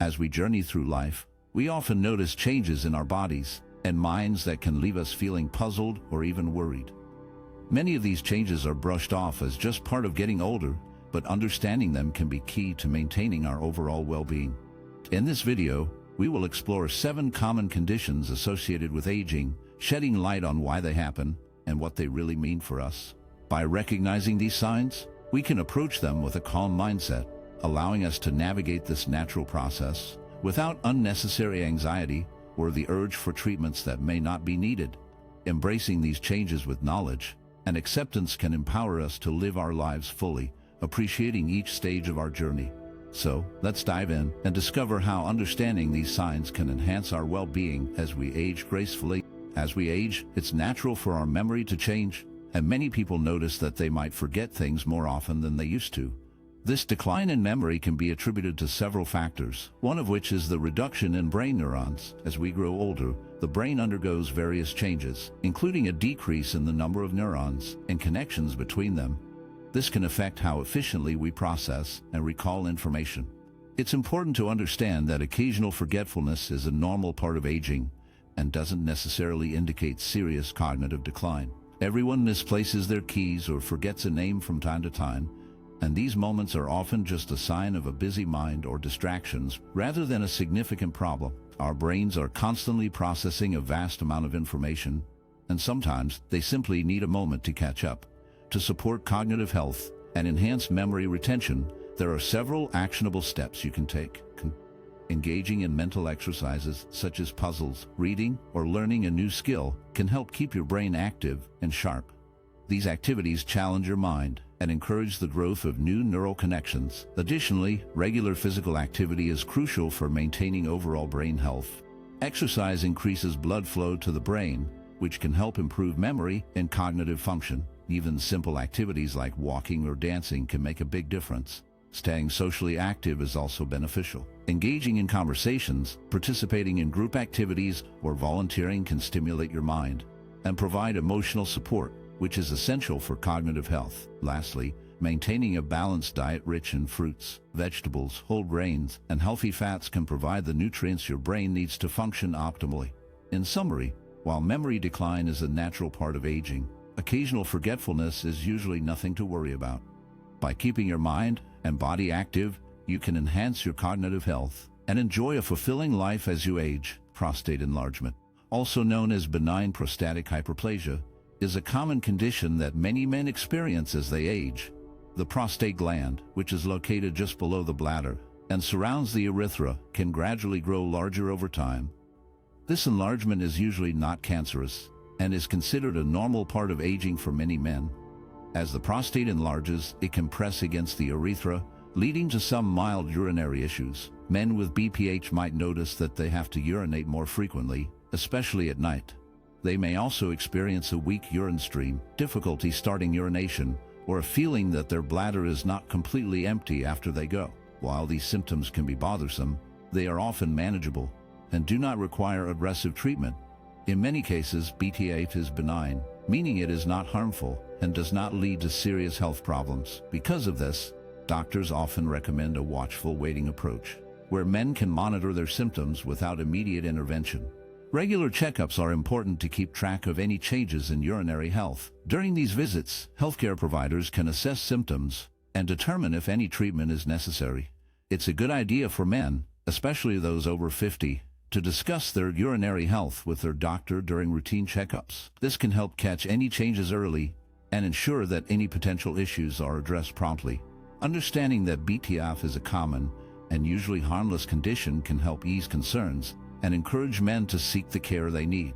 As we journey through life, we often notice changes in our bodies and minds that can leave us feeling puzzled or even worried. Many of these changes are brushed off as just part of getting older, but understanding them can be key to maintaining our overall well-being. In this video, we will explore 7 common conditions associated with aging, shedding light on why they happen and what they really mean for us. By recognizing these signs, we can approach them with a calm mindset, allowing us to navigate this natural process without unnecessary anxiety or the urge for treatments that may not be needed. Embracing these changes with knowledge and acceptance can empower us to live our lives fully, appreciating each stage of our journey. So, let's dive in and discover how understanding these signs can enhance our well-being as we age gracefully. As we age, it's natural for our memory to change, and many people notice that they might forget things more often than they used to. This decline in memory can be attributed to several factors, one of which is the reduction in brain neurons. As we grow older, the brain undergoes various changes, including a decrease in the number of neurons and connections between them. This can affect how efficiently we process and recall information. It's important to understand that occasional forgetfulness is a normal part of aging and doesn't necessarily indicate serious cognitive decline. Everyone misplaces their keys or forgets a name from time to time, and these moments are often just a sign of a busy mind or distractions rather than a significant problem. Our brains are constantly processing a vast amount of information, and sometimes they simply need a moment to catch up. To support cognitive health and enhance memory retention, there are several actionable steps you can take. Engaging in mental exercises such as puzzles, reading, or learning a new skill can help keep your brain active and sharp. These activities challenge your mind and encourage the growth of new neural connections. Additionally, regular physical activity is crucial for maintaining overall brain health. Exercise increases blood flow to the brain, which can help improve memory and cognitive function. Even simple activities like walking or dancing can make a big difference. Staying socially active is also beneficial. Engaging in conversations, participating in group activities, or volunteering can stimulate your mind and provide emotional support, which is essential for cognitive health. Lastly, maintaining a balanced diet rich in fruits, vegetables, whole grains, and healthy fats can provide the nutrients your brain needs to function optimally. In summary, while memory decline is a natural part of aging, occasional forgetfulness is usually nothing to worry about. By keeping your mind and body active, you can enhance your cognitive health and enjoy a fulfilling life as you age. Prostate enlargement, also known as benign prostatic hyperplasia, is a common condition that many men experience as they age. The prostate gland, which is located just below the bladder and surrounds the urethra, can gradually grow larger over time. This enlargement is usually not cancerous and is considered a normal part of aging for many men. As the prostate enlarges, it can press against the urethra, leading to some mild urinary issues. Men with BPH might notice that they have to urinate more frequently, especially at night. They may also experience a weak urine stream, difficulty starting urination, or a feeling that their bladder is not completely empty after they go. While these symptoms can be bothersome, they are often manageable and do not require aggressive treatment. In many cases, BPH is benign, meaning it is not harmful and does not lead to serious health problems. Because of this, doctors often recommend a watchful waiting approach, where men can monitor their symptoms without immediate intervention. Regular checkups are important to keep track of any changes in urinary health. During these visits, healthcare providers can assess symptoms and determine if any treatment is necessary. It's a good idea for men, especially those over 50, to discuss their urinary health with their doctor during routine checkups. This can help catch any changes early and ensure that any potential issues are addressed promptly. Understanding that BPH is a common and usually harmless condition can help ease concerns and encourage men to seek the care they need.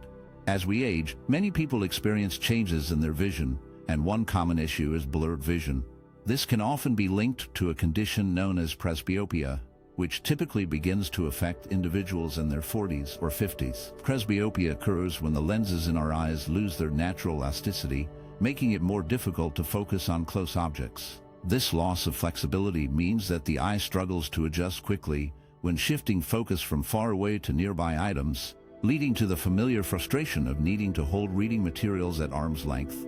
As we age, many people experience changes in their vision, and one common issue is blurred vision. This can often be linked to a condition known as presbyopia, which typically begins to affect individuals in their 40s or 50s. Presbyopia occurs when the lenses in our eyes lose their natural elasticity, making it more difficult to focus on close objects. This loss of flexibility means that the eye struggles to adjust quickly when shifting focus from far away to nearby items, leading to the familiar frustration of needing to hold reading materials at arm's length.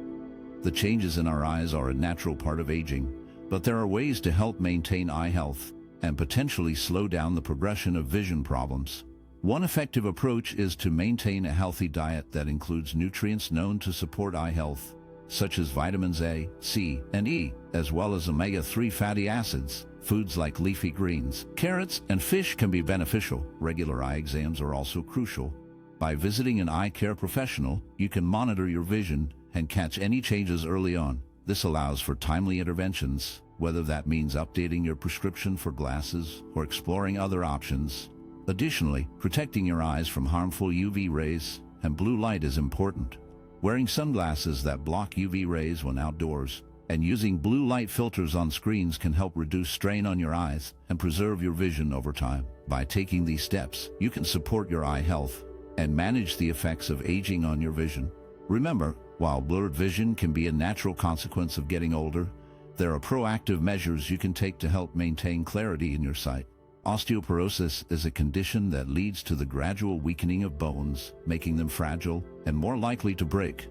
The changes in our eyes are a natural part of aging, but there are ways to help maintain eye health and potentially slow down the progression of vision problems. One effective approach is to maintain a healthy diet that includes nutrients known to support eye health, such as vitamins A, C, and E, as well as omega-3 fatty acids. Foods like leafy greens, carrots, and fish can be beneficial. Regular eye exams are also crucial. By visiting an eye care professional, you can monitor your vision and catch any changes early on. This allows for timely interventions, whether that means updating your prescription for glasses or exploring other options. Additionally, protecting your eyes from harmful UV rays and blue light is important. Wearing sunglasses that block UV rays when outdoors and using blue light filters on screens can help reduce strain on your eyes and preserve your vision over time. By taking these steps, you can support your eye health and manage the effects of aging on your vision. Remember, while blurred vision can be a natural consequence of getting older, there are proactive measures you can take to help maintain clarity in your sight. Osteoporosis is a condition that leads to the gradual weakening of bones, making them fragile and more likely to break.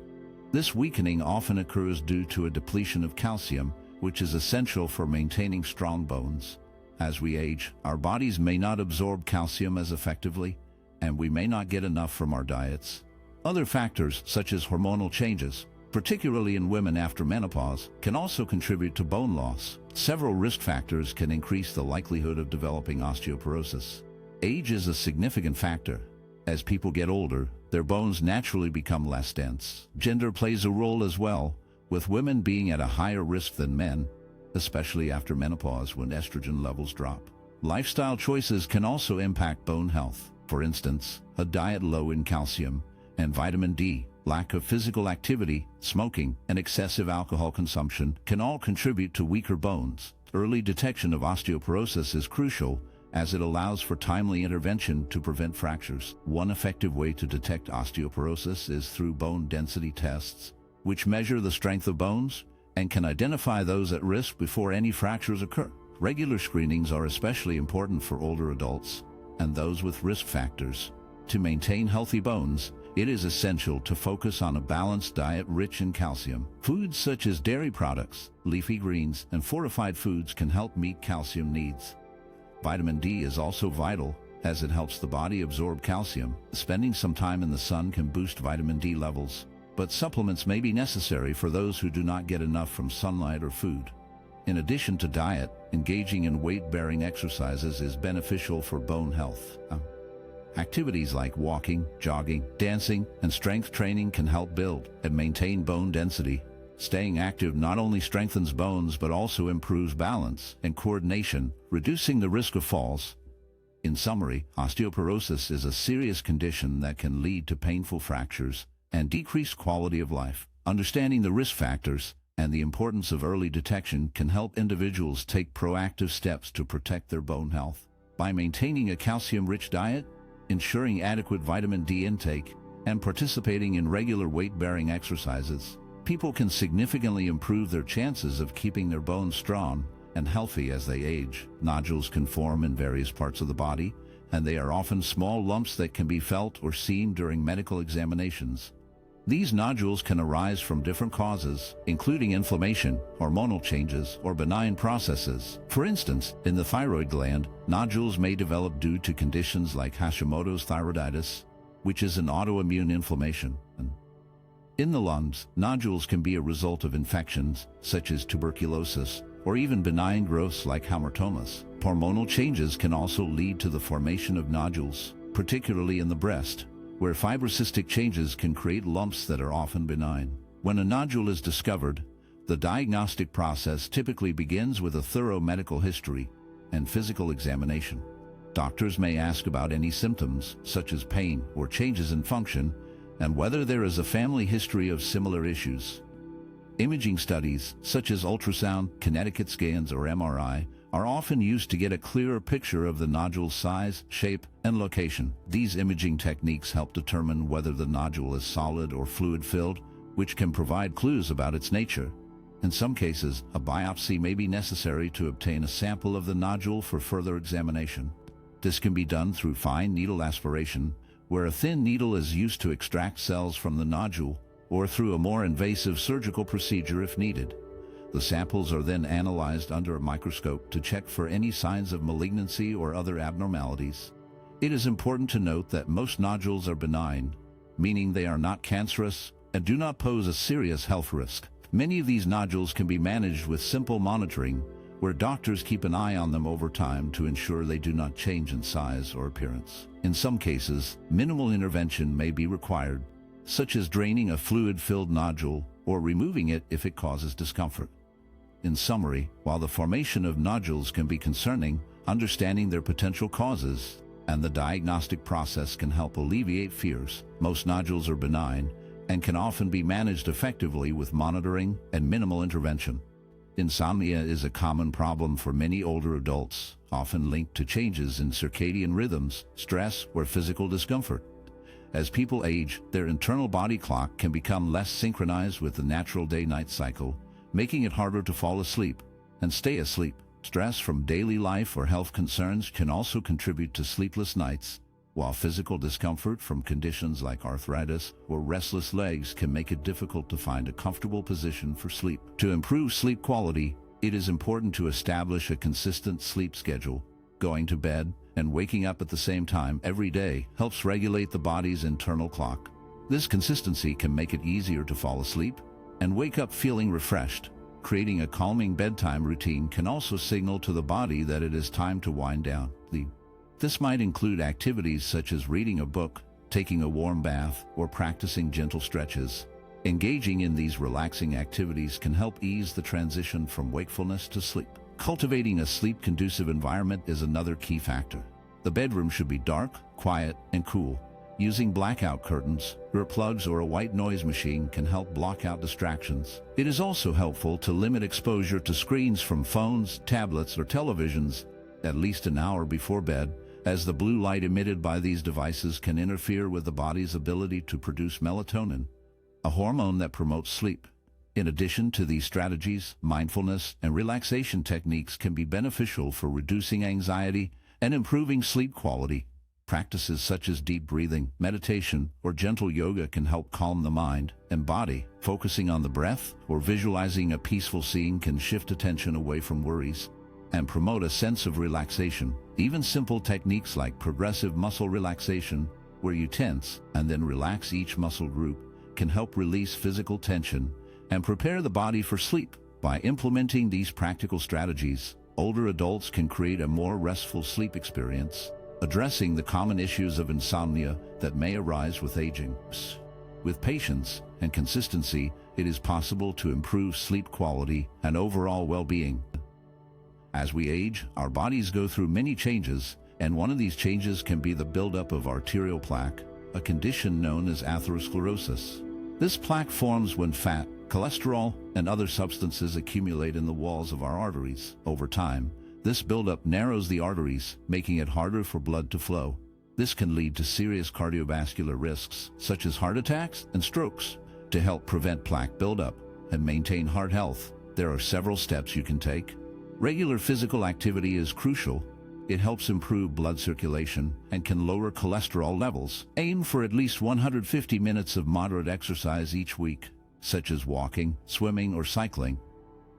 This weakening often occurs due to a depletion of calcium, which is essential for maintaining strong bones. As we age, our bodies may not absorb calcium as effectively, and we may not get enough from our diets. Other factors, such as hormonal changes, particularly in women after menopause, can also contribute to bone loss. Several risk factors can increase the likelihood of developing osteoporosis. Age is a significant factor. As people get older, their bones naturally become less dense. Gender plays a role as well, with women being at a higher risk than men, especially after menopause when estrogen levels drop. Lifestyle choices can also impact bone health. For instance, a diet low in calcium and vitamin D, lack of physical activity, smoking, and excessive alcohol consumption can all contribute to weaker bones. Early detection of osteoporosis is crucial, as it allows for timely intervention to prevent fractures. One effective way to detect osteoporosis is through bone density tests, which measure the strength of bones and can identify those at risk before any fractures occur. Regular screenings are especially important for older adults and those with risk factors. To maintain healthy bones, it is essential to focus on a balanced diet rich in calcium. Foods such as dairy products, leafy greens, and fortified foods can help meet calcium needs. Vitamin D is also vital, as it helps the body absorb calcium. Spending some time in the sun can boost vitamin D levels, but supplements may be necessary for those who do not get enough from sunlight or food. In addition to diet, engaging in weight-bearing exercises is beneficial for bone health. Activities like walking, jogging, dancing, and strength training can help build and maintain bone density. Staying active not only strengthens bones but also improves balance and coordination, reducing the risk of falls. In summary, osteoporosis is a serious condition that can lead to painful fractures and decreased quality of life. Understanding the risk factors and the importance of early detection can help individuals take proactive steps to protect their bone health. By maintaining a calcium-rich diet, ensuring adequate vitamin D intake, and participating in regular weight-bearing exercises, people can significantly improve their chances of keeping their bones strong and healthy as they age. Nodules can form in various parts of the body, and they are often small lumps that can be felt or seen during medical examinations. These nodules can arise from different causes, including inflammation, hormonal changes, or benign processes. For instance, in the thyroid gland, nodules may develop due to conditions like Hashimoto's thyroiditis, which is an autoimmune inflammation. In the lungs, nodules can be a result of infections, such as tuberculosis, or even benign growths like hamartomas. Hormonal changes can also lead to the formation of nodules, particularly in the breast, where fibrocystic changes can create lumps that are often benign. When a nodule is discovered, the diagnostic process typically begins with a thorough medical history and physical examination. Doctors may ask about any symptoms, such as pain or changes in function, and whether there is a family history of similar issues. Imaging studies, such as ultrasound, kinetic scans, or MRI, are often used to get a clearer picture of the nodule's size, shape, and location. These imaging techniques help determine whether the nodule is solid or fluid-filled, which can provide clues about its nature. In some cases, a biopsy may be necessary to obtain a sample of the nodule for further examination. This can be done through fine needle aspiration, where a thin needle is used to extract cells from the nodule, or through a more invasive surgical procedure if needed. The samples are then analyzed under a microscope to check for any signs of malignancy or other abnormalities. It is important to note that most nodules are benign, meaning they are not cancerous and do not pose a serious health risk. Many of these nodules can be managed with simple monitoring, where doctors keep an eye on them over time to ensure they do not change in size or appearance. In some cases, minimal intervention may be required, such as draining a fluid-filled nodule or removing it if it causes discomfort. In summary, while the formation of nodules can be concerning, understanding their potential causes and the diagnostic process can help alleviate fears. Most nodules are benign and can often be managed effectively with monitoring and minimal intervention. Insomnia is a common problem for many older adults, often linked to changes in circadian rhythms, stress, or physical discomfort. As people age, their internal body clock can become less synchronized with the natural day-night cycle, making it harder to fall asleep and stay asleep. Stress from daily life or health concerns can also contribute to sleepless nights, while physical discomfort from conditions like arthritis or restless legs can make it difficult to find a comfortable position for sleep. To improve sleep quality, it is important to establish a consistent sleep schedule. Going to bed and waking up at the same time every day helps regulate the body's internal clock. This consistency can make it easier to fall asleep and wake up feeling refreshed. Creating a calming bedtime routine can also signal to the body that it is time to wind down. This might include activities such as reading a book, taking a warm bath, or practicing gentle stretches. Engaging in these relaxing activities can help ease the transition from wakefulness to sleep. Cultivating a sleep-conducive environment is another key factor. The bedroom should be dark, quiet, and cool. Using blackout curtains, earplugs, or a white noise machine can help block out distractions. It is also helpful to limit exposure to screens from phones, tablets, or televisions at least an hour before bed, as the blue light emitted by these devices can interfere with the body's ability to produce melatonin, a hormone that promotes sleep. In addition to these strategies, mindfulness and relaxation techniques can be beneficial for reducing anxiety and improving sleep quality. Practices such as deep breathing, meditation, or gentle yoga can help calm the mind and body. Focusing on the breath or visualizing a peaceful scene can shift attention away from worries and promote a sense of relaxation. Even simple techniques like progressive muscle relaxation, where you tense and then relax each muscle group, can help release physical tension and prepare the body for sleep. By implementing these practical strategies, older adults can create a more restful sleep experience, addressing the common issues of insomnia that may arise with aging. With patience and consistency, it is possible to improve sleep quality and overall well-being. As we age, our bodies go through many changes, and one of these changes can be the buildup of arterial plaque, a condition known as atherosclerosis. This plaque forms when fat, cholesterol, and other substances accumulate in the walls of our arteries. Over time, this buildup narrows the arteries, making it harder for blood to flow. This can lead to serious cardiovascular risks, such as heart attacks and strokes. To help prevent plaque buildup and maintain heart health, there are several steps you can take. Regular physical activity is crucial. It helps improve blood circulation and can lower cholesterol levels. Aim for at least 150 minutes of moderate exercise each week, such as walking, swimming, or cycling.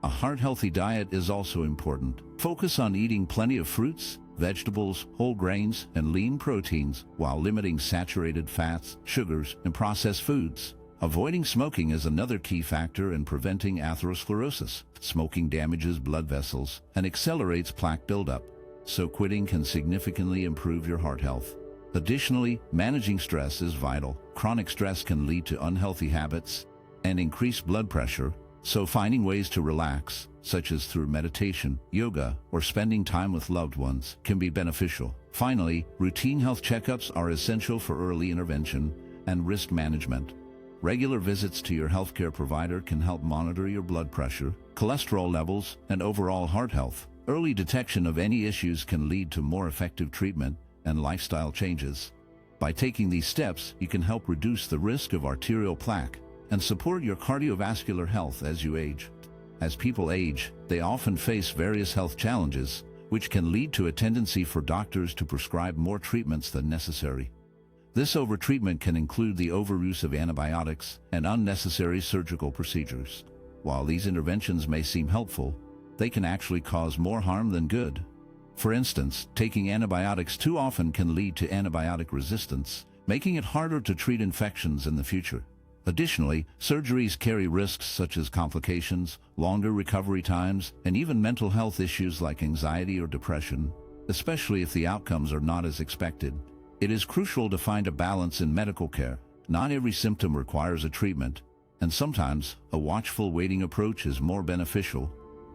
A heart-healthy diet is also important. Focus on eating plenty of fruits, vegetables, whole grains, and lean proteins, while limiting saturated fats, sugars, and processed foods. Avoiding smoking is another key factor in preventing atherosclerosis. Smoking damages blood vessels and accelerates plaque buildup, so quitting can significantly improve your heart health. Additionally, managing stress is vital. Chronic stress can lead to unhealthy habits and increased blood pressure, so finding ways to relax, such as through meditation, yoga, or spending time with loved ones, can be beneficial. Finally, routine health checkups are essential for early intervention and risk management. Regular visits to your healthcare provider can help monitor your blood pressure, cholesterol levels, and overall heart health. Early detection of any issues can lead to more effective treatment and lifestyle changes. By taking these steps, you can help reduce the risk of arterial plaque and support your cardiovascular health as you age. As people age, they often face various health challenges, which can lead to a tendency for doctors to prescribe more treatments than necessary. This overtreatment can include the overuse of antibiotics and unnecessary surgical procedures. While these interventions may seem helpful, they can actually cause more harm than good. For instance, taking antibiotics too often can lead to antibiotic resistance, making it harder to treat infections in the future. Additionally, surgeries carry risks such as complications, longer recovery times, and even mental health issues like anxiety or depression, especially if the outcomes are not as expected. It is crucial to find a balance in medical care. Not every symptom requires a treatment, and sometimes a watchful waiting approach is more beneficial.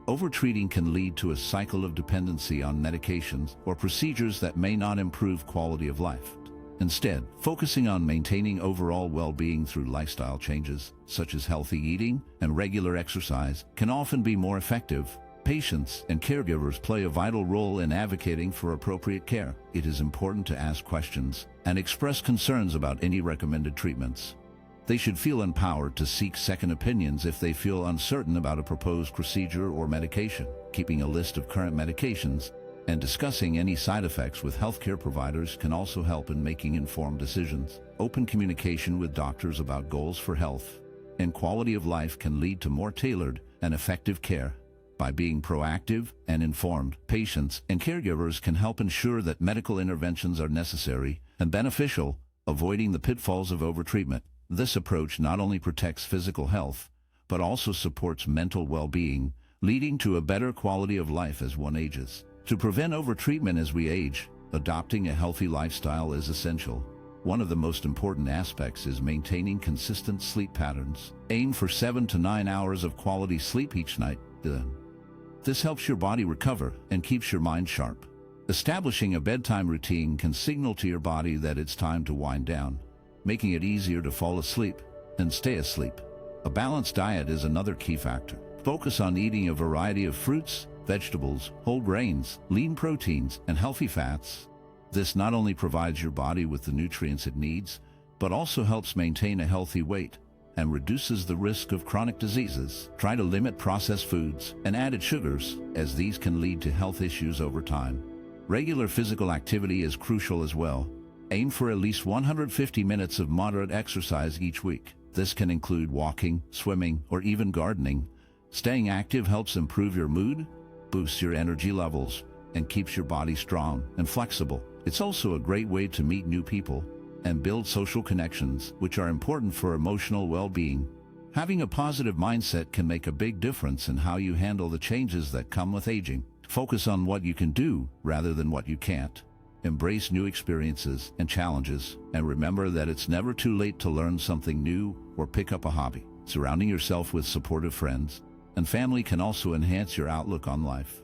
Overtreating can lead to a cycle of dependency on medications or procedures that may not improve quality of life. Instead, focusing on maintaining overall well-being through lifestyle changes, such as healthy eating and regular exercise, can often be more effective. Patients and caregivers play a vital role in advocating for appropriate care. It is important to ask questions and express concerns about any recommended treatments. They should feel empowered to seek second opinions if they feel uncertain about a proposed procedure or medication. Keeping a list of current medications and discussing any side effects with healthcare providers can also help in making informed decisions. Open communication with doctors about goals for health and quality of life can lead to more tailored and effective care. By being proactive and informed, patients and caregivers can help ensure that medical interventions are necessary and beneficial, avoiding the pitfalls of overtreatment. This approach not only protects physical health, but also supports mental well-being, leading to a better quality of life as one ages. To prevent overtreatment as we age, adopting a healthy lifestyle is essential. One of the most important aspects is maintaining consistent sleep patterns. Aim for 7 to 9 hours of quality sleep each night. This helps your body recover and keeps your mind sharp. Establishing a bedtime routine can signal to your body that it's time to wind down, making it easier to fall asleep and stay asleep. A balanced diet is another key factor. Focus on eating a variety of fruits, vegetables, whole grains, lean proteins, and healthy fats. This not only provides your body with the nutrients it needs, but also helps maintain a healthy weight and reduces the risk of chronic diseases. Try to limit processed foods and added sugars, as these can lead to health issues over time. Regular physical activity is crucial as well. Aim for at least 150 minutes of moderate exercise each week. This can include walking, swimming, or even gardening. Staying active helps improve your mood, boosts your energy levels, and keeps your body strong and flexible. It's also a great way to meet new people and build social connections, which are important for emotional well-being. Having a positive mindset can make a big difference in how you handle the changes that come with aging. Focus on what you can do rather than what you can't. Embrace new experiences and challenges, and remember that it's never too late to learn something new or pick up a hobby. Surrounding yourself with supportive friends and family can also enhance your outlook on life.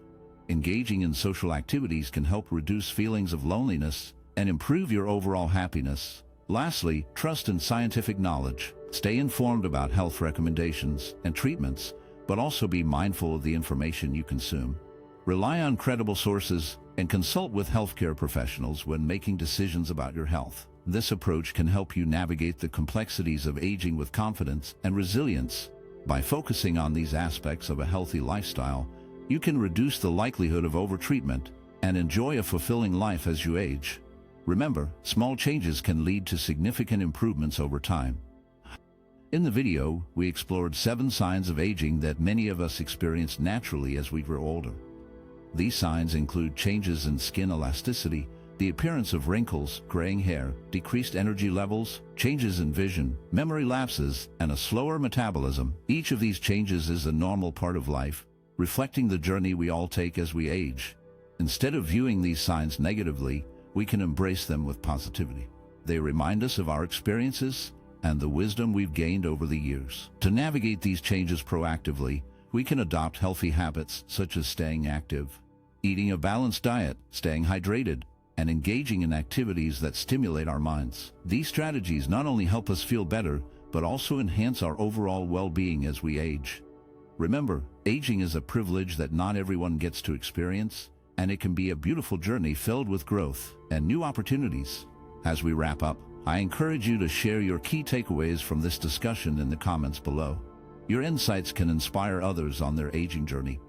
Engaging in social activities can help reduce feelings of loneliness and improve your overall happiness. Lastly, trust in scientific knowledge. Stay informed about health recommendations and treatments, but also be mindful of the information you consume. Rely on credible sources and consult with healthcare professionals when making decisions about your health. This approach can help you navigate the complexities of aging with confidence and resilience. By focusing on these aspects of a healthy lifestyle, you can reduce the likelihood of overtreatment and enjoy a fulfilling life as you age. Remember, small changes can lead to significant improvements over time. In the video, we explored 7 signs of aging that many of us experience naturally as we grow older. These signs include changes in skin elasticity, the appearance of wrinkles, graying hair, decreased energy levels, changes in vision, memory lapses, and a slower metabolism. Each of these changes is a normal part of life, reflecting the journey we all take as we age. Instead of viewing these signs negatively, we can embrace them with positivity. They remind us of our experiences and the wisdom we've gained over the years. To navigate these changes proactively, we can adopt healthy habits such as staying active, eating a balanced diet, staying hydrated, and engaging in activities that stimulate our minds. These strategies not only help us feel better, but also enhance our overall well-being as we age. Remember, aging is a privilege that not everyone gets to experience, and it can be a beautiful journey filled with growth and new opportunities. As we wrap up, I encourage you to share your key takeaways from this discussion in the comments below. Your insights can inspire others on their aging journey.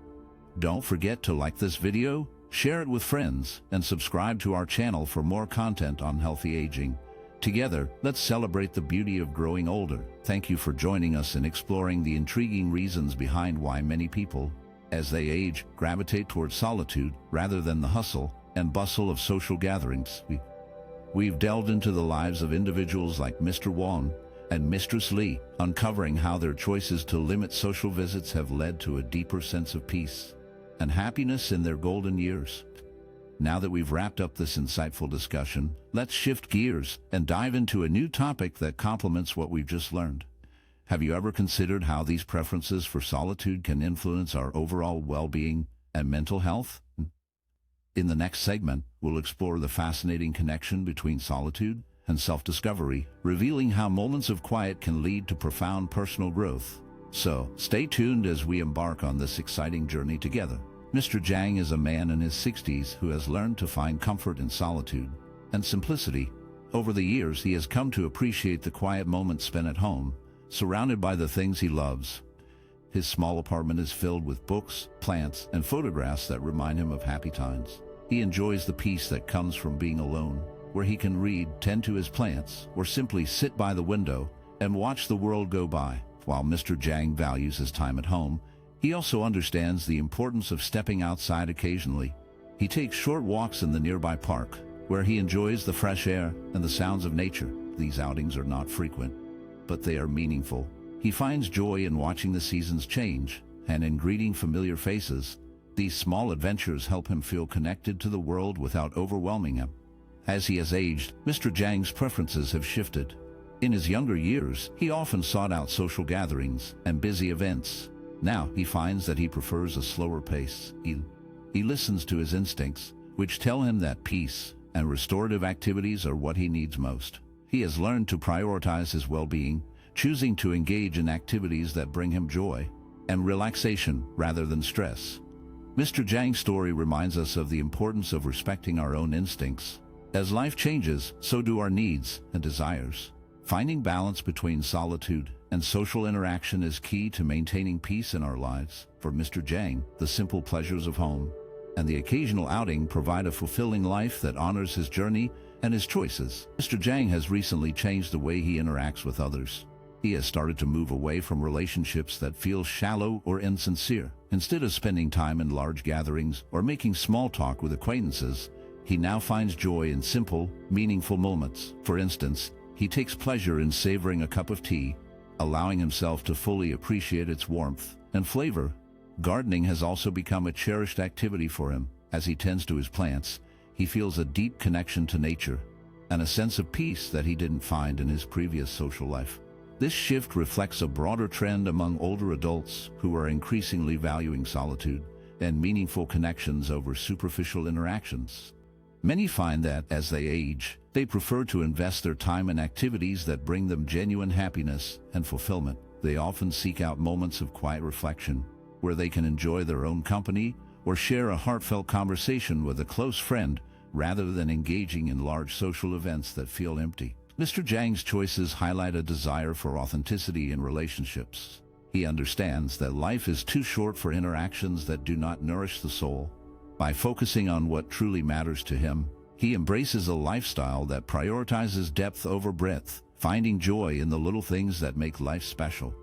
Don't forget to like this video, share it with friends, and subscribe to our channel for more content on healthy aging. Together, let's celebrate the beauty of growing older. Thank you for joining us in exploring the intriguing reasons behind why many people, as they age, gravitate towards solitude rather than the hustle and bustle of social gatherings. We've delved into the lives of individuals like Mr. Wong and Mistress Lee, uncovering how their choices to limit social visits have led to a deeper sense of peace and happiness in their golden years. Now that we've wrapped up this insightful discussion, let's shift gears and dive into a new topic that complements what we've just learned. Have you ever considered how these preferences for solitude can influence our overall well-being and mental health? In the next segment, we'll explore the fascinating connection between solitude and self-discovery, revealing how moments of quiet can lead to profound personal growth. So, stay tuned as we embark on this exciting journey together. Mr. Zhang is a man in his 60s who has learned to find comfort in solitude and simplicity. Over the years, he has come to appreciate the quiet moments spent at home, surrounded by the things he loves. His small apartment is filled with books, plants, and photographs that remind him of happy times. He enjoys the peace that comes from being alone, where he can read, tend to his plants, or simply sit by the window and watch the world go by. While Mr. Zhang values his time at home, he also understands the importance of stepping outside occasionally. He takes short walks in the nearby park, where he enjoys the fresh air and the sounds of nature. These outings are not frequent, but they are meaningful. He finds joy in watching the seasons change and in greeting familiar faces. These small adventures help him feel connected to the world without overwhelming him. As he has aged, Mr. Zhang's preferences have shifted. In his younger years, he often sought out social gatherings and busy events. Now, he finds that he prefers a slower pace. He listens to his instincts, which tell him that peace and restorative activities are what he needs most. He has learned to prioritize his well-being, choosing to engage in activities that bring him joy and relaxation rather than stress. Mr. Zhang's story reminds us of the importance of respecting our own instincts. As life changes, so do our needs and desires. Finding balance between solitude and social interaction is key to maintaining peace in our lives. For Mr. Zhang, the simple pleasures of home and the occasional outing provide a fulfilling life that honors his journey and his choices. Mr. Zhang has recently changed the way he interacts with others. He has started to move away from relationships that feel shallow or insincere. Instead of spending time in large gatherings or making small talk with acquaintances, he now finds joy in simple, meaningful moments. For instance, he takes pleasure in savoring a cup of tea, allowing himself to fully appreciate its warmth and flavor. Gardening has also become a cherished activity for him. As he tends to his plants, he feels a deep connection to nature and a sense of peace that he didn't find in his previous social life. This shift reflects a broader trend among older adults who are increasingly valuing solitude and meaningful connections over superficial interactions. Many find that, as they age, they prefer to invest their time in activities that bring them genuine happiness and fulfillment. They often seek out moments of quiet reflection, where they can enjoy their own company or share a heartfelt conversation with a close friend, rather than engaging in large social events that feel empty. Mr. Zhang's choices highlight a desire for authenticity in relationships. He understands that life is too short for interactions that do not nourish the soul. By focusing on what truly matters to him, he embraces a lifestyle that prioritizes depth over breadth, finding joy in the little things that make life special.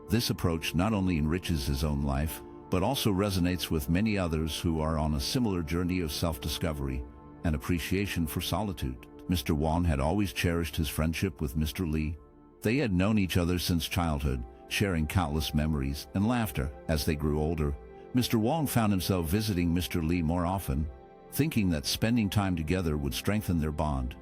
This approach not only enriches his own life, but also resonates with many others who are on a similar journey of self-discovery and appreciation for solitude. Mr. Wong had always cherished his friendship with Mr. Lee. They had known each other since childhood, sharing countless memories and laughter. As they grew older, Mr. Wong found himself visiting Mr. Lee more often, thinking that spending time together would strengthen their bond.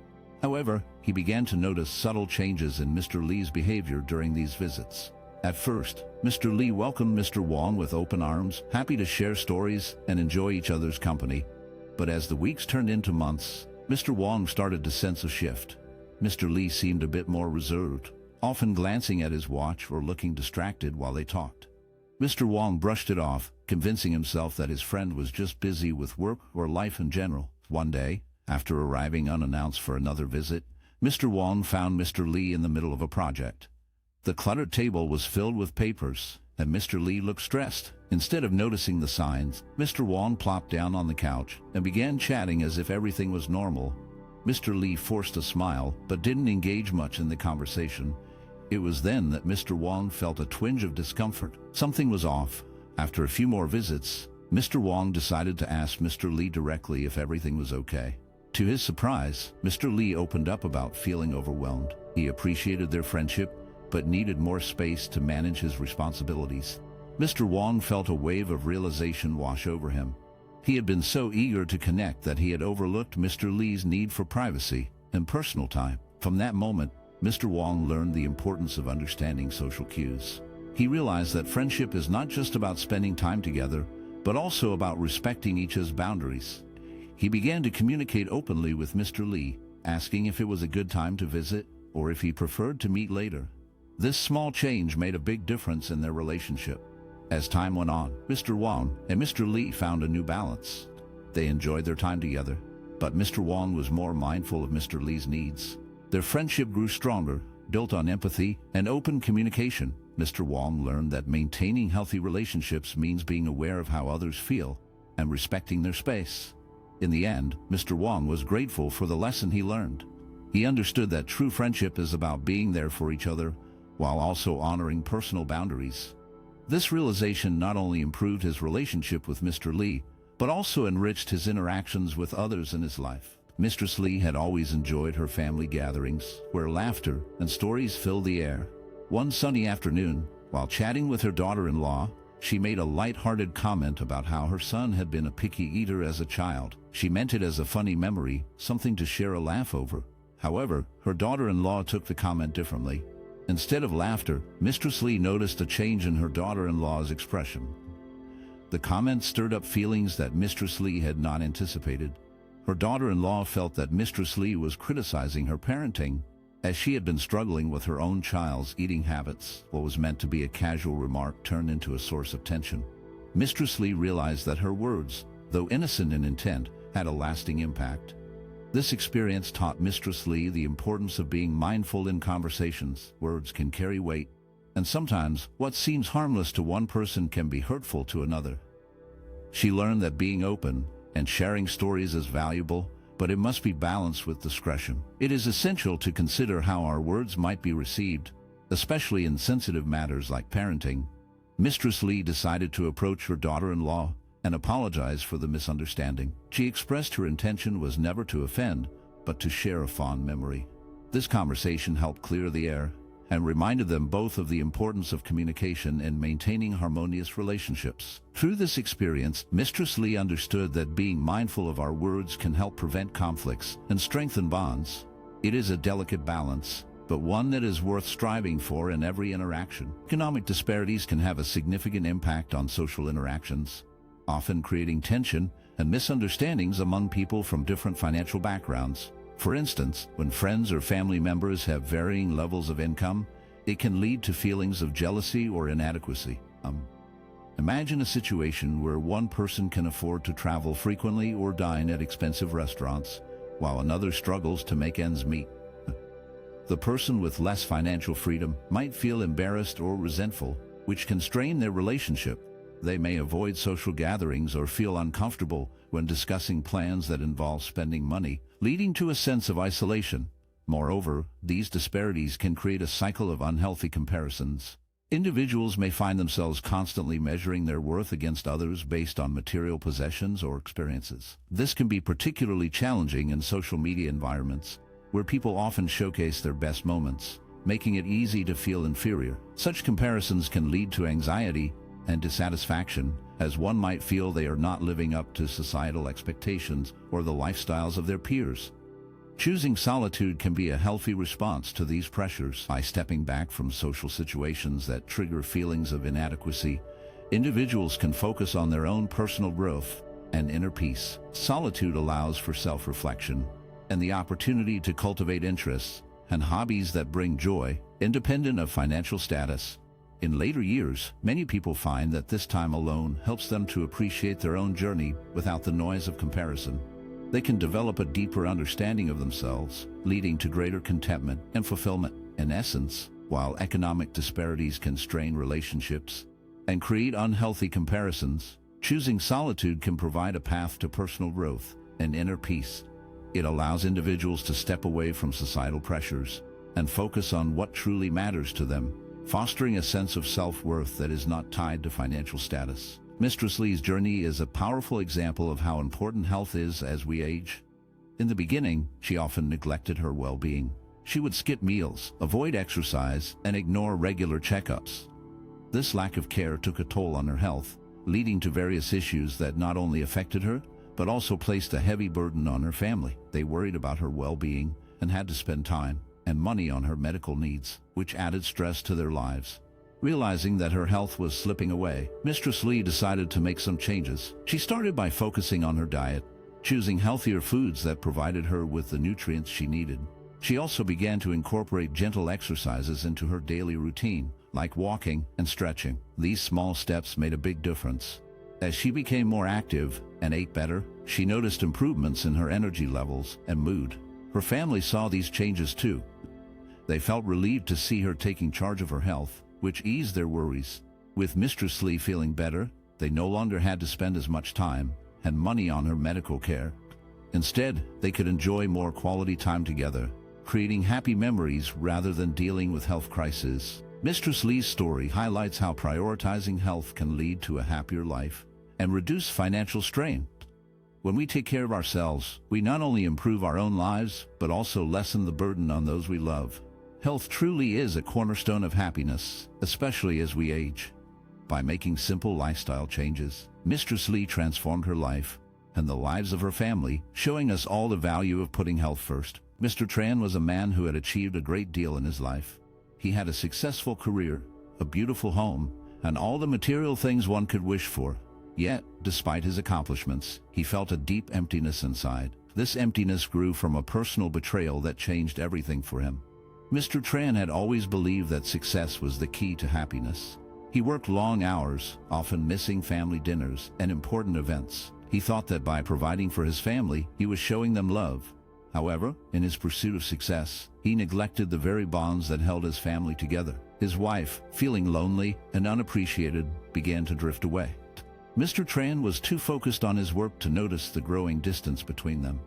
However, he began to notice subtle changes in Mr. Lee's behavior during these visits. At first, Mr. Lee welcomed Mr. Wong with open arms, happy to share stories and enjoy each other's company. But as the weeks turned into months, Mr. Wong started to sense a shift. Mr. Lee seemed a bit more reserved, often glancing at his watch or looking distracted while they talked. Mr. Wong brushed it off, convincing himself that his friend was just busy with work or life in general. One day, after arriving unannounced for another visit, Mr. Wong found Mr. Lee in the middle of a project. The cluttered table was filled with papers, and Mr. Lee looked stressed. Instead of noticing the signs, Mr. Wong plopped down on the couch and began chatting as if everything was normal. Mr. Lee forced a smile, but didn't engage much in the conversation. It was then that Mr. Wong felt a twinge of discomfort. Something was off. After a few more visits, Mr. Wong decided to ask Mr. Lee directly if everything was okay. To his surprise, Mr. Lee opened up about feeling overwhelmed. He appreciated their friendship, but needed more space to manage his responsibilities. Mr. Wong felt a wave of realization wash over him. He had been so eager to connect that he had overlooked Mr. Lee's need for privacy and personal time. From that moment, Mr. Wong learned the importance of understanding social cues. He realized that friendship is not just about spending time together, but also about respecting each other's boundaries. He began to communicate openly with Mr. Lee, asking if it was a good time to visit or if he preferred to meet later. This small change made a big difference in their relationship. As time went on, Mr. Wong and Mr. Lee found a new balance. They enjoyed their time together, but Mr. Wong was more mindful of Mr. Lee's needs. Their friendship grew stronger, built on empathy and open communication. Mr. Wong learned that maintaining healthy relationships means being aware of how others feel and respecting their space. In the end, Mr. Wong was grateful for the lesson he learned. He understood that true friendship is about being there for each other while also honoring personal boundaries. This realization not only improved his relationship with Mr. Lee, but also enriched his interactions with others in his life. Mistress Lee had always enjoyed her family gatherings, where laughter and stories filled the air. One sunny afternoon, while chatting with her daughter-in-law, she made a light-hearted comment about how her son had been a picky eater as a child. She meant it as a funny memory, something to share a laugh over. However, her daughter-in-law took the comment differently. Instead of laughter, Mistress Lee noticed a change in her daughter-in-law's expression. The comment stirred up feelings that Mistress Lee had not anticipated. Her daughter-in-law felt that Mistress Lee was criticizing her parenting, as she had been struggling with her own child's eating habits. What was meant to be a casual remark turned into a source of tension. Mistress Lee realized that her words, though innocent in intent, had a lasting impact. This experience taught Mistress Lee the importance of being mindful in conversations. Words can carry weight, and sometimes what seems harmless to one person can be hurtful to another. She learned that being open and sharing stories is valuable, but it must be balanced with discretion. It is essential to consider how our words might be received, especially in sensitive matters like parenting. Mistress Lee decided to approach her daughter-in-law and apologize for the misunderstanding. She expressed her intention was never to offend, but to share a fond memory. This conversation helped clear the air and reminded them both of the importance of communication and maintaining harmonious relationships. Through this experience, Mistress Lee understood that being mindful of our words can help prevent conflicts and strengthen bonds. It is a delicate balance, but one that is worth striving for in every interaction. Economic disparities can have a significant impact on social interactions, often creating tension and misunderstandings among people from different financial backgrounds. For instance, when friends or family members have varying levels of income, it can lead to feelings of jealousy or inadequacy. Imagine a situation where one person can afford to travel frequently or dine at expensive restaurants, while another struggles to make ends meet. The person with less financial freedom might feel embarrassed or resentful, which can strain their relationship. They may avoid social gatherings or feel uncomfortable when discussing plans that involve spending money, leading to a sense of isolation. Moreover, these disparities can create a cycle of unhealthy comparisons. Individuals may find themselves constantly measuring their worth against others based on material possessions or experiences. This can be particularly challenging in social media environments, where people often showcase their best moments, making it easy to feel inferior. Such comparisons can lead to anxiety and dissatisfaction, as one might feel they are not living up to societal expectations or the lifestyles of their peers. Choosing solitude can be a healthy response to these pressures. By stepping back from social situations that trigger feelings of inadequacy, individuals can focus on their own personal growth and inner peace. Solitude allows for self-reflection and the opportunity to cultivate interests and hobbies that bring joy, independent of financial status. In later years, many people find that this time alone helps them to appreciate their own journey without the noise of comparison. They can develop a deeper understanding of themselves, leading to greater contentment and fulfillment. In essence, while economic disparities can strain relationships and create unhealthy comparisons, choosing solitude can provide a path to personal growth and inner peace. It allows individuals to step away from societal pressures and focus on what truly matters to them, fostering a sense of self-worth that is not tied to financial status. Mistress Lee's journey is a powerful example of how important health is as we age. In the beginning, she often neglected her well-being. She would skip meals, avoid exercise, and ignore regular checkups. This lack of care took a toll on her health, leading to various issues that not only affected her, but also placed a heavy burden on her family. They worried about her well-being and had to spend time and money on her medical needs, which added stress to their lives. Realizing that her health was slipping away, Mistress Lee decided to make some changes. She started by focusing on her diet, choosing healthier foods that provided her with the nutrients she needed. She also began to incorporate gentle exercises into her daily routine, like walking and stretching. These small steps made a big difference. As she became more active and ate better, she noticed improvements in her energy levels and mood. Her family saw these changes too. They felt relieved to see her taking charge of her health, which eased their worries. With Mistress Lee feeling better, they no longer had to spend as much time and money on her medical care. Instead, they could enjoy more quality time together, creating happy memories rather than dealing with health crises. Mistress Lee's story highlights how prioritizing health can lead to a happier life and reduce financial strain. When we take care of ourselves, we not only improve our own lives, but also lessen the burden on those we love. Health truly is a cornerstone of happiness, especially as we age. By making simple lifestyle changes, Mistress Lee transformed her life and the lives of her family, showing us all the value of putting health first. Mr. Tran was a man who had achieved a great deal in his life. He had a successful career, a beautiful home, and all the material things one could wish for. Yet, despite his accomplishments, he felt a deep emptiness inside. This emptiness grew from a personal betrayal that changed everything for him. Mr. Tran had always believed that success was the key to happiness. He worked long hours, often missing family dinners and important events. He thought that by providing for his family, he was showing them love. However, in his pursuit of success, he neglected the very bonds that held his family together. His wife, feeling lonely and unappreciated, began to drift away. Mr. Tran was too focused on his work to notice the growing distance between them.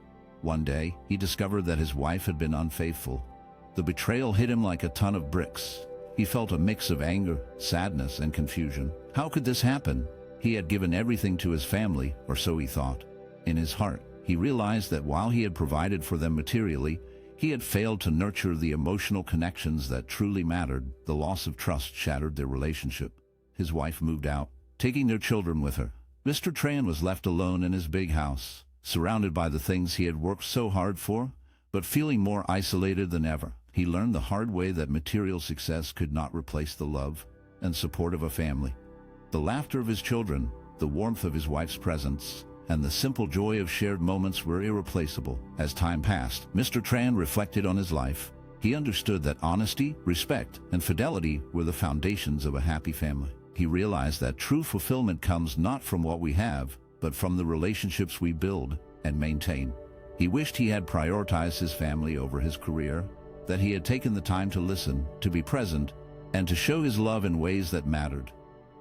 One day, he discovered that his wife had been unfaithful. The betrayal hit him like a ton of bricks. He felt a mix of anger, sadness, and confusion. How could this happen? He had given everything to his family, or so he thought. In his heart, he realized that while he had provided for them materially, he had failed to nurture the emotional connections that truly mattered. The loss of trust shattered their relationship. His wife moved out, taking their children with her. Mr. Tran was left alone in his big house, surrounded by the things he had worked so hard for, but feeling more isolated than ever. He learned the hard way that material success could not replace the love and support of a family. The laughter of his children, the warmth of his wife's presence, and the simple joy of shared moments were irreplaceable. As time passed, Mr. Tran reflected on his life. He understood that honesty, respect, and fidelity were the foundations of a happy family. He realized that true fulfillment comes not from what we have, but from the relationships we build and maintain. He wished he had prioritized his family over his career, that he had taken the time to listen, to be present, and to show his love in ways that mattered.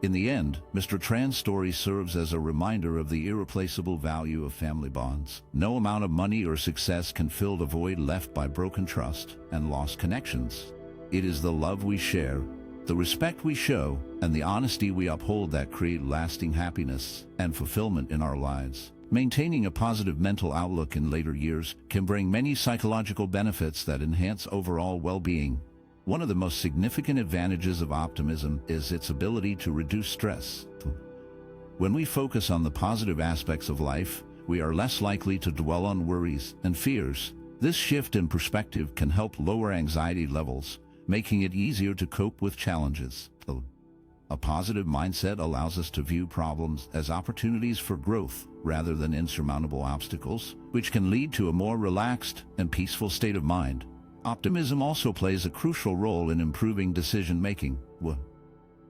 In the end, Mr. Tran's story serves as a reminder of the irreplaceable value of family bonds. No amount of money or success can fill the void left by broken trust and lost connections. It is the love we share, the respect we show, and the honesty we uphold that create lasting happiness and fulfillment in our lives. Maintaining a positive mental outlook in later years can bring many psychological benefits that enhance overall well-being. One of the most significant advantages of optimism is its ability to reduce stress. When we focus on the positive aspects of life, we are less likely to dwell on worries and fears. This shift in perspective can help lower anxiety levels, making it easier to cope with challenges. A positive mindset allows us to view problems as opportunities for growth rather than insurmountable obstacles, which can lead to a more relaxed and peaceful state of mind. Optimism also plays a crucial role in improving decision-making.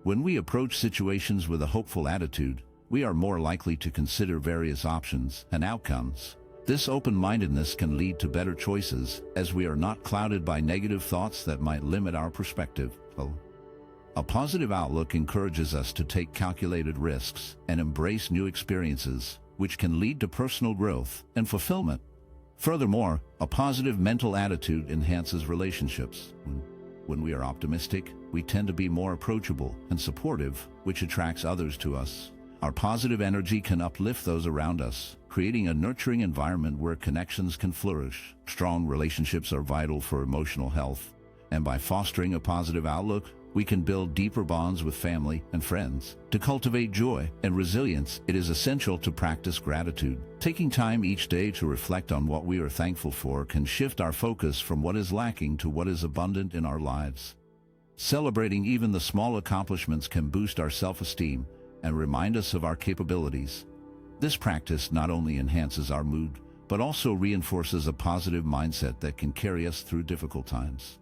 When we approach situations with a hopeful attitude, we are more likely to consider various options and outcomes. This open-mindedness can lead to better choices, as we are not clouded by negative thoughts that might limit our perspective. A positive outlook encourages us to take calculated risks and embrace new experiences, which can lead to personal growth and fulfillment. Furthermore, a positive mental attitude enhances relationships. When we are optimistic, we tend to be more approachable and supportive, which attracts others to us. Our positive energy can uplift those around us, creating a nurturing environment where connections can flourish. Strong relationships are vital for emotional health, and by fostering a positive outlook, we can build deeper bonds with family and friends. To cultivate joy and resilience, it is essential to practice gratitude. Taking time each day to reflect on what we are thankful for can shift our focus from what is lacking to what is abundant in our lives. Celebrating even the small accomplishments can boost our self-esteem and remind us of our capabilities. This practice not only enhances our mood, but also reinforces a positive mindset that can carry us through difficult times.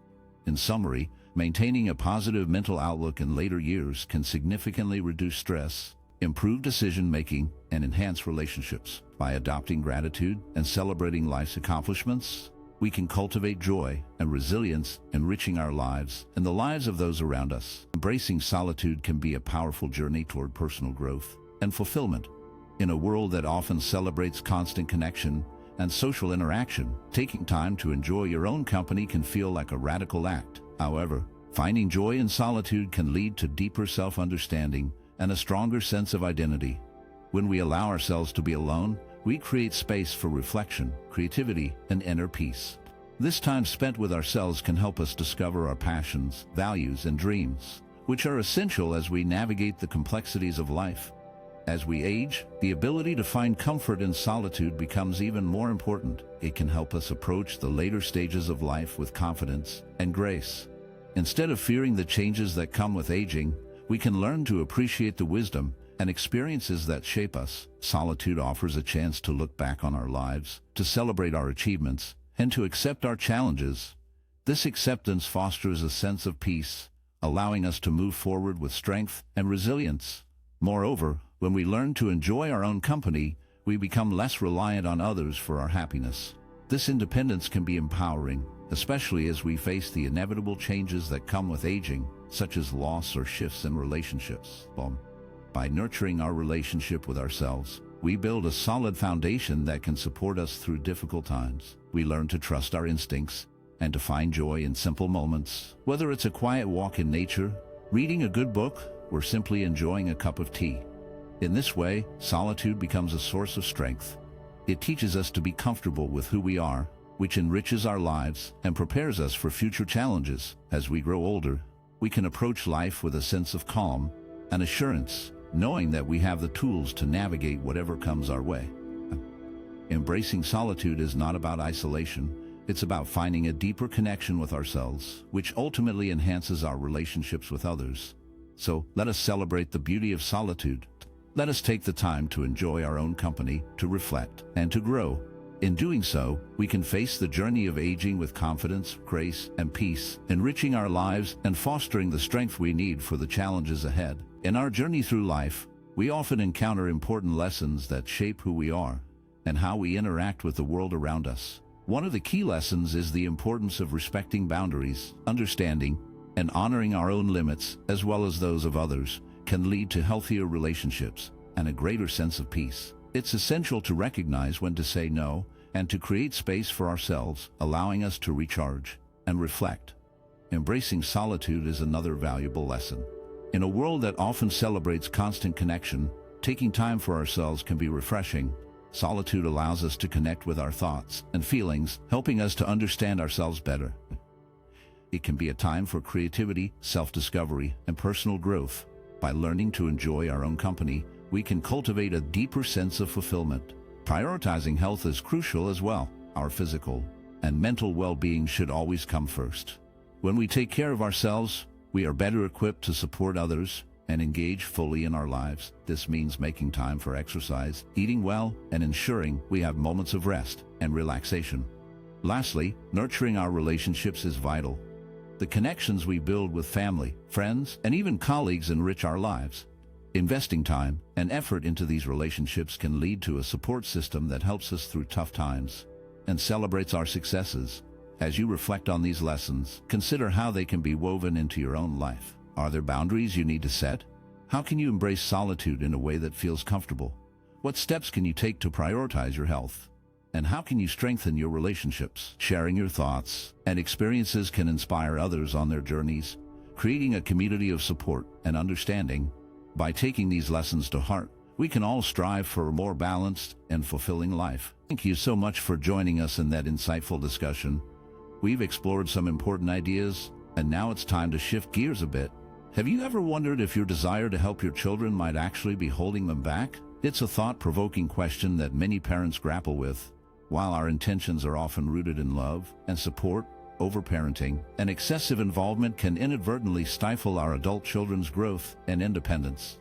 In summary, maintaining a positive mental outlook in later years can significantly reduce stress, improve decision-making, and enhance relationships. By adopting gratitude and celebrating life's accomplishments, we can cultivate joy and resilience, enriching our lives and the lives of those around us. Embracing solitude can be a powerful journey toward personal growth and fulfillment. In a world that often celebrates constant connection and social interaction, taking time to enjoy your own company can feel like a radical act. However, finding joy in solitude can lead to deeper self-understanding and a stronger sense of identity. When we allow ourselves to be alone, we create space for reflection, creativity, and inner peace. This time spent with ourselves can help us discover our passions, values, and dreams, which are essential as we navigate the complexities of life. As we age, the ability to find comfort in solitude becomes even more important. It can help us approach the later stages of life with confidence and grace. Instead of fearing the changes that come with aging, we can learn to appreciate the wisdom and experiences that shape us. Solitude offers a chance to look back on our lives, to celebrate our achievements, and to accept our challenges. This acceptance fosters a sense of peace, allowing us to move forward with strength and resilience. Moreover, when we learn to enjoy our own company, we become less reliant on others for our happiness. This independence can be empowering, especially as we face the inevitable changes that come with aging, such as loss or shifts in relationships. By nurturing our relationship with ourselves, we build a solid foundation that can support us through difficult times. We learn to trust our instincts and to find joy in simple moments, whether it's a quiet walk in nature, reading a good book, or simply enjoying a cup of tea. In this way, solitude becomes a source of strength. It teaches us to be comfortable with who we are, which enriches our lives and prepares us for future challenges. As we grow older, we can approach life with a sense of calm and assurance, knowing that we have the tools to navigate whatever comes our way. Embracing solitude is not about isolation. It's about finding a deeper connection with ourselves, which ultimately enhances our relationships with others. So, let us celebrate the beauty of solitude. Let us take the time to enjoy our own company, to reflect, and to grow. In doing so, we can face the journey of aging with confidence, grace, and peace, enriching our lives and fostering the strength we need for the challenges ahead. In our journey through life, we often encounter important lessons that shape who we are and how we interact with the world around us. One of the key lessons is the importance of respecting boundaries. Understanding and honoring our own limits, as well as those of others, can lead to healthier relationships and a greater sense of peace. It's essential to recognize when to say no and to create space for ourselves, allowing us to recharge and reflect. Embracing solitude is another valuable lesson. In a world that often celebrates constant connection, taking time for ourselves can be refreshing. Solitude allows us to connect with our thoughts and feelings, helping us to understand ourselves better. It can be a time for creativity, self-discovery, and personal growth. By learning to enjoy our own company, we can cultivate a deeper sense of fulfillment. Prioritizing health is crucial as well. Our physical and mental well-being should always come first. When we take care of ourselves, we are better equipped to support others and engage fully in our lives. This means making time for exercise, eating well, and ensuring we have moments of rest and relaxation. Lastly, nurturing our relationships is vital. The connections we build with family, friends, and even colleagues enrich our lives. Investing time and effort into these relationships can lead to a support system that helps us through tough times and celebrates our successes. As you reflect on these lessons, consider how they can be woven into your own life. Are there boundaries you need to set? How can you embrace solitude in a way that feels comfortable? What steps can you take to prioritize your health And how can you strengthen your relationships? Sharing your thoughts and experiences can inspire others on their journeys, creating a community of support and understanding. By taking these lessons to heart, we can all strive for a more balanced and fulfilling life. Thank you so much for joining us in that insightful discussion. We've explored some important ideas, and now it's time to shift gears a bit. Have you ever wondered if your desire to help your children might actually be holding them back? It's a thought-provoking question that many parents grapple with. While our intentions are often rooted in love and support, overparenting and excessive involvement can inadvertently stifle our adult children's growth and independence.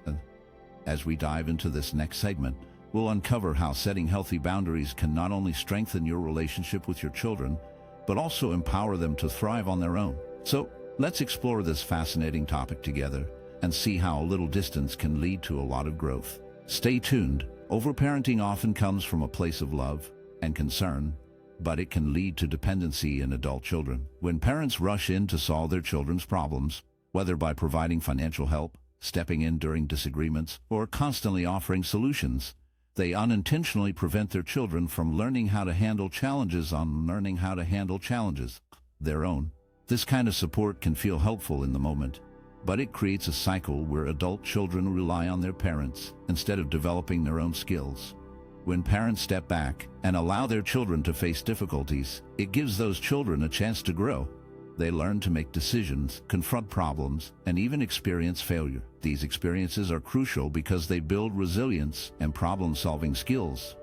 As we dive into this next segment, we'll uncover how setting healthy boundaries can not only strengthen your relationship with your children, but also empower them to thrive on their own. So, let's explore this fascinating topic together and see how a little distance can lead to a lot of growth. Stay tuned. Overparenting often comes from a place of love and concern, but it can lead to dependency in adult children. When parents rush in to solve their children's problems, whether by providing financial help, stepping in during disagreements, or constantly offering solutions, they unintentionally prevent their children from learning how to handle challenges their own. This kind of support can feel helpful in the moment, but it creates a cycle where adult children rely on their parents instead of developing their own skills. When parents step back and allow their children to face difficulties, it gives those children a chance to grow. They learn to make decisions, confront problems, and even experience failure. These experiences are crucial because they build resilience and problem-solving skills.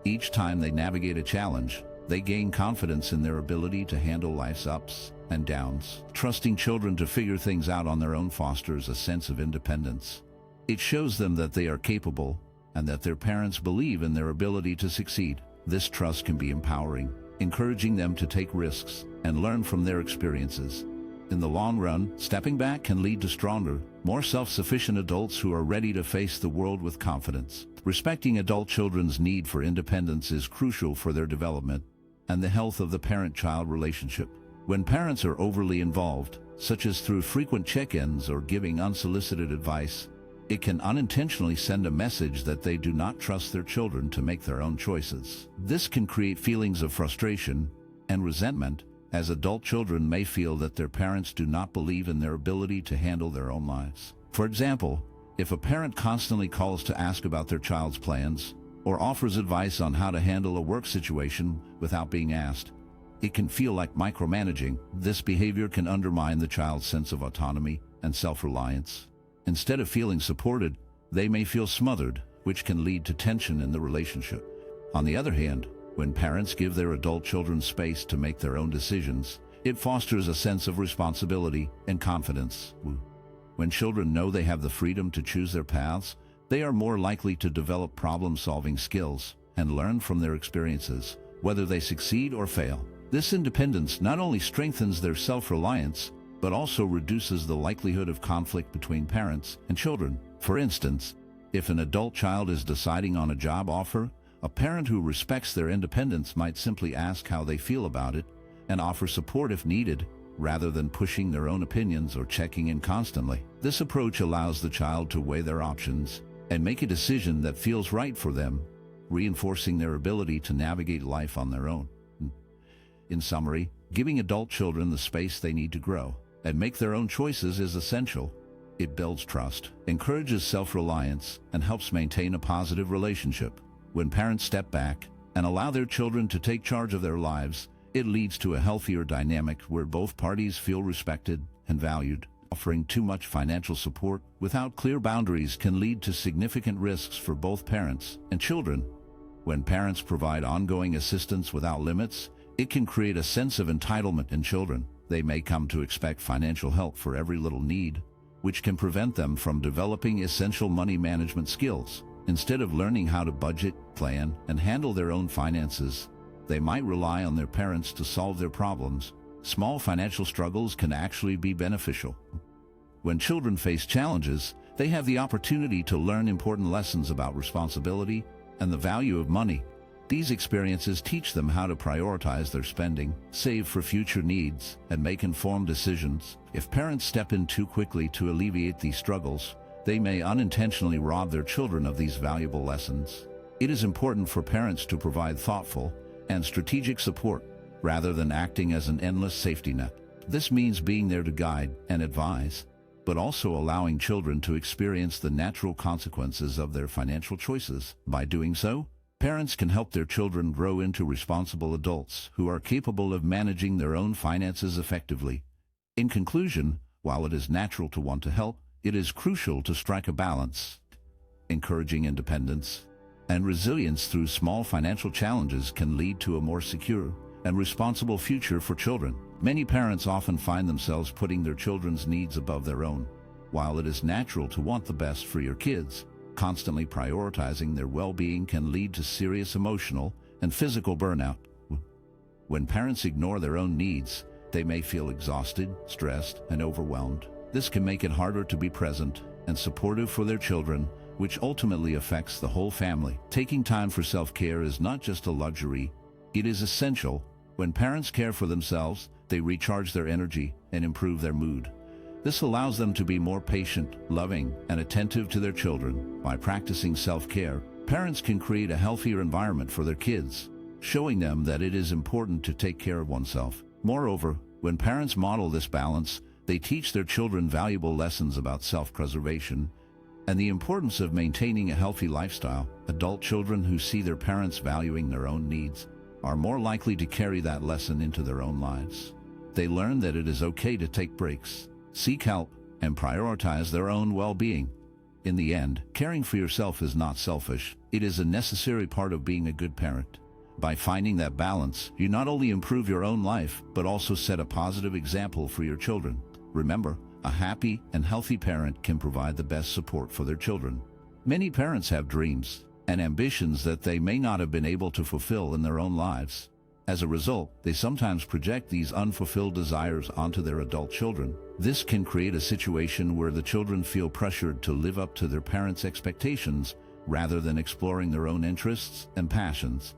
Each time they navigate a challenge, they gain confidence in their ability to handle life's ups and downs. Trusting children to figure things out on their own fosters a sense of independence. It shows them that they are capable and that their parents believe in their ability to succeed. This trust can be empowering, encouraging them to take risks and learn from their experiences. In the long run, stepping back can lead to stronger, more self-sufficient adults who are ready to face the world with confidence. Respecting adult children's need for independence is crucial for their development and the health of the parent-child relationship. When parents are overly involved, such as through frequent check-ins or giving unsolicited advice, it can unintentionally send a message that they do not trust their children to make their own choices. This can create feelings of frustration and resentment, as adult children may feel that their parents do not believe in their ability to handle their own lives. For example, if a parent constantly calls to ask about their child's plans or offers advice on how to handle a work situation without being asked, it can feel like micromanaging. This behavior can undermine the child's sense of autonomy and self-reliance. Instead of feeling supported, they may feel smothered, which can lead to tension in the relationship. On the other hand, when parents give their adult children space to make their own decisions, it fosters a sense of responsibility and confidence. When children know they have the freedom to choose their paths, they are more likely to develop problem-solving skills and learn from their experiences, whether they succeed or fail. This independence not only strengthens their self-reliance, but also reduces the likelihood of conflict between parents and children. For instance, if an adult child is deciding on a job offer, a parent who respects their independence might simply ask how they feel about it and offer support if needed, rather than pushing their own opinions or checking in constantly. This approach allows the child to weigh their options and make a decision that feels right for them, reinforcing their ability to navigate life on their own. In summary, giving adult children the space they need to grow and make their own choices is essential. It builds trust, encourages self-reliance, and helps maintain a positive relationship. When parents step back and allow their children to take charge of their lives, it leads to a healthier dynamic where both parties feel respected and valued. Offering too much financial support without clear boundaries can lead to significant risks for both parents and children. When parents provide ongoing assistance without limits, it can create a sense of entitlement in children. They may come to expect financial help for every little need, which can prevent them from developing essential money management skills. Instead of learning how to budget, plan, and handle their own finances, they might rely on their parents to solve their problems. Small financial struggles can actually be beneficial. When children face challenges, they have the opportunity to learn important lessons about responsibility and the value of money. These experiences teach them how to prioritize their spending, save for future needs, and make informed decisions. If parents step in too quickly to alleviate these struggles, they may unintentionally rob their children of these valuable lessons. It is important for parents to provide thoughtful and strategic support, rather than acting as an endless safety net. This means being there to guide and advise, but also allowing children to experience the natural consequences of their financial choices. By doing so, parents can help their children grow into responsible adults who are capable of managing their own finances effectively. In conclusion, while it is natural to want to help, it is crucial to strike a balance. Encouraging independence and resilience through small financial challenges can lead to a more secure and responsible future for children. Many parents often find themselves putting their children's needs above their own. While it is natural to want the best for your kids, constantly prioritizing their well-being can lead to serious emotional and physical burnout. When parents ignore their own needs, they may feel exhausted, stressed, and overwhelmed. This can make it harder to be present and supportive for their children, which ultimately affects the whole family. Taking time for self-care is not just a luxury, it is essential. When parents care for themselves, they recharge their energy and improve their mood. This allows them to be more patient, loving, and attentive to their children. By practicing self-care, parents can create a healthier environment for their kids, showing them that it is important to take care of oneself. Moreover, when parents model this balance, they teach their children valuable lessons about self-preservation and the importance of maintaining a healthy lifestyle. Adult children who see their parents valuing their own needs are more likely to carry that lesson into their own lives. They learn that it is okay to take breaks, seek help, and prioritize their own well-being. In the end, caring for yourself is not selfish. It is a necessary part of being a good parent. By finding that balance, you not only improve your own life, but also set a positive example for your children. Remember, a happy and healthy parent can provide the best support for their children. Many parents have dreams and ambitions that they may not have been able to fulfill in their own lives. As a result, they sometimes project these unfulfilled desires onto their adult children. This can create a situation where the children feel pressured to live up to their parents' expectations rather than exploring their own interests and passions.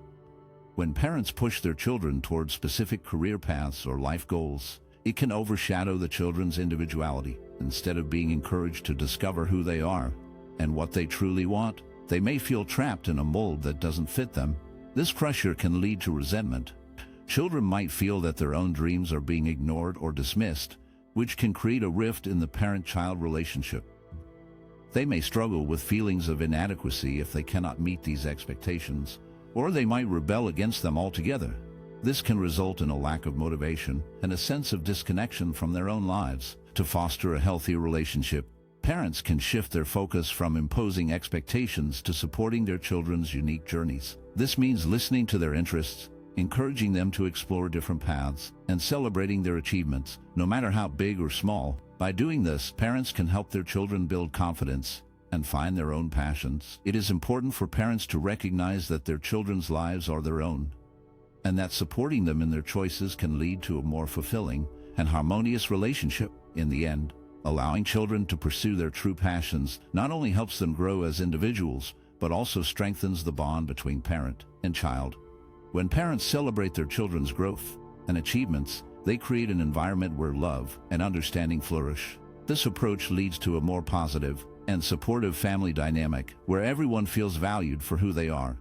When parents push their children towards specific career paths or life goals, it can overshadow the children's individuality. Instead of being encouraged to discover who they are and what they truly want, they may feel trapped in a mold that doesn't fit them. This pressure can lead to resentment. Children might feel that their own dreams are being ignored or dismissed, which can create a rift in the parent-child relationship. They may struggle with feelings of inadequacy if they cannot meet these expectations, or they might rebel against them altogether. This can result in a lack of motivation and a sense of disconnection from their own lives. To foster a healthy relationship, parents can shift their focus from imposing expectations to supporting their children's unique journeys. This means listening to their interests, encouraging them to explore different paths, and celebrating their achievements, no matter how big or small. By doing this, parents can help their children build confidence and find their own passions. It is important for parents to recognize that their children's lives are their own, and that supporting them in their choices can lead to a more fulfilling and harmonious relationship. In the end, allowing children to pursue their true passions not only helps them grow as individuals, but also strengthens the bond between parent and child. When parents celebrate their children's growth and achievements, they create an environment where love and understanding flourish. This approach leads to a more positive and supportive family dynamic where everyone feels valued for who they are.